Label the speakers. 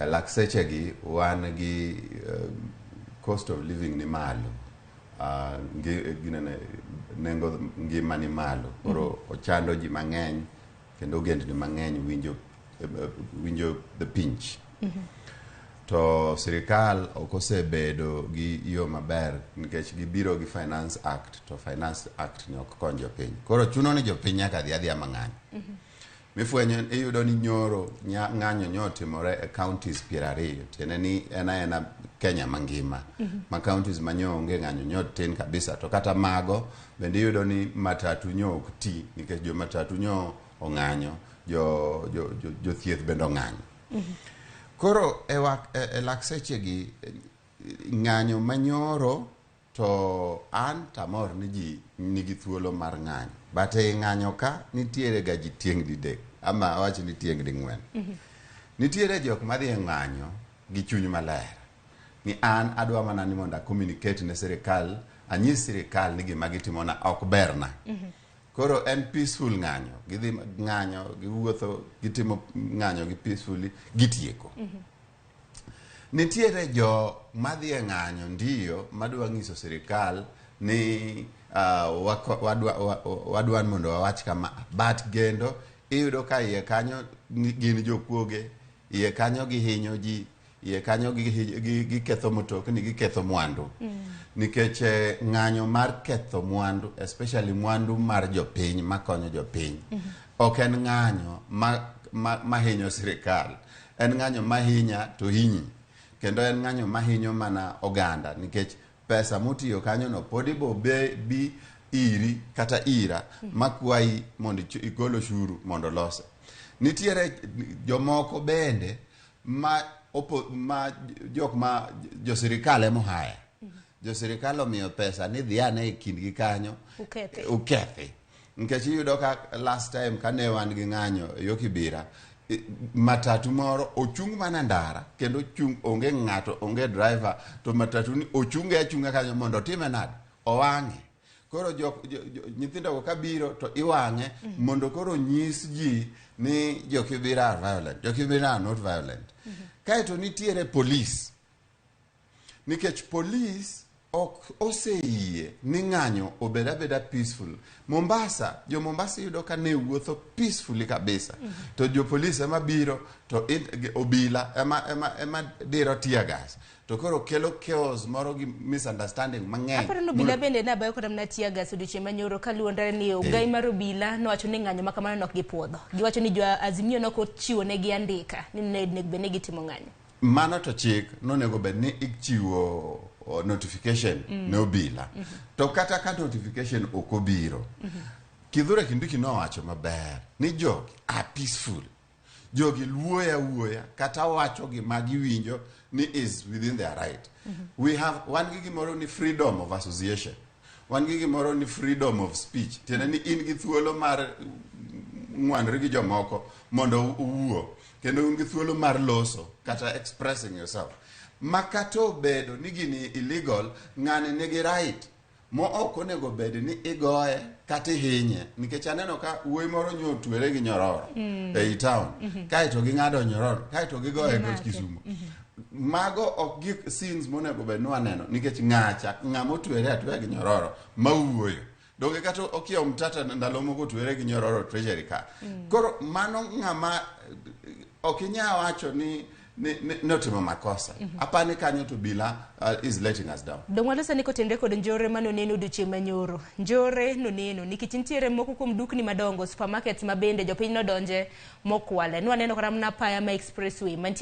Speaker 1: laksechegi wan gi cost of living ni malo. Nengo ngima ni malo. Koro ochando ji mang'eny kendo ogendni mang'eny winjo the pinch. To sirikal ok osebedo gi yo maber nikech gibiro gi Finance Act, to Finance Act ni ok konyo jopiny. Koro chuno ni jopiny nyaka dhi adhiya mang'any. Mifwenyo iyudo ni nyoro ng'anyo nyotimore e counties 20. Tiende ni ena Kenya mangima. Ma counties manyo onge ng'anyo nyotin kabisa. To kata mago bende iyudo ni matatu nyo ok ti nikech jo matatu nyo ong'anyo, jo thieth bende ong'anyo. Koro e laksechegi ng'anyo manyoro to an tamor ni ji nigi thuolo mar ng'anyo. But e ng'anyo ka nitiere ga ji tieng' didek ama awacho ni tieng' ding'wen. Nitiere jok madhi e ng'anyo gi chuny maler. Ni an adwa mana ni mondo communicate ne sirikal, anyis sirikal ni gima gitimona ok berna. Koro en peaceful ng'anyo. Gidhi ng'anyo, giwuotho, gitimo ng'anyo gi peacefully, gitieko. Nitiere jo madhi e ng'anyo ndiyo madwa ng'iso sirikal ni wadwan mondo wawach kama, but gendo iyudo ka iye kanyo gin jokuoge, iye kanyo gihinyo ji, iye kanyo giketho motokni, giketho mwandu. Nikech ng'anyo mar ketho mwandu, especially mwandu mar jopiny makonyo jopiny, ok en ng'anyo mahinyo sirikal, en ng'anyo mahinya to hinyi. Kendo en ng'anyo mahinyo mana oganda nikech pesa motiyo kanyo no podi bo bi iri kata ira makwai mondo igolo shuru mondo lose. Nitiere jomoko bende jo sirikal emo haya. Jo sirikal omiyo pesa ni dhiane e kindgi kanyo ukethi. Nikech iyudo ka last time kane wan gi ng'anyo yo Kibira, matatu moro ochung' mana ndara kendo chung' onge ng'ato, onge driver, to matatu ni ochunge achunga kanyo mondo time nade owang'e. Koro nyithindo ka biro to iwang'e mondo koro nyis ji ni jo Kibira are violent. Jo Kibira are not violent. Kaeto nitiere police. Nikech police ok oseyie ni ng'anyo obeda peaceful. Jo Mombasa yudo ka ne wuotho peacefully kabisa. To jo police ema biro to obila ema diro tear gas. To koro kelo chaos moro gi misunderstanding mang'eny.
Speaker 2: Aparo no obila bende na bayo kodam na tear gas odiochieng' manyoro kaluwore ni ogai mar obila nowacho ni ng'anyo makamano nok gipuodho. Giwacho ni jo Azimio noko chiwo negi andika ni nek bende gitimo ng'anyo.
Speaker 1: Mano to chik nonego bed ni ichiwo notification ne obila. To kata ka notification ok obiro. Kithure Kindiki nowacho maber ni jogi are peaceful. Jogi wuoya kata wacho gima giwinjo ni is within their right. We have one gimoro ni freedom of association. One gimoro ni freedom of speech. Tiende ni in gi thuolo mar ng'wanri gi jomoko mondo uwuo. Kendo un gi thuolo mar loso kata expressing yourself. Makato bedo ni gini illegal, ng'ane nigi right mo ok onego bedo ni igoye kata hinye. Nikech aneno ka wuoyi moro nyotwere gi nyororo e town. Kaeto ging'ado nyororo, kaeto gigoye got Kisumu. Mago ok gik scenes monego bed ni waneno nikech ng'ama otwere atweya gi nyororo mawuoyo. Donge kata okiewo mtata ndalo moko twere gi nyororo treasury ka. Koro mano ng'ama ok inya wacho ni notimo makosa. Apani kanyo to bila is letting us down.
Speaker 2: Dongwalo sani kotende kod njore manoneno odiochieng' manyoro. Njore noneno nikech nitiere moko kuom dukni madongo, supermarkets mabende jopiny nodonje mokwale. Nwaneno kata mana apaya ma expressway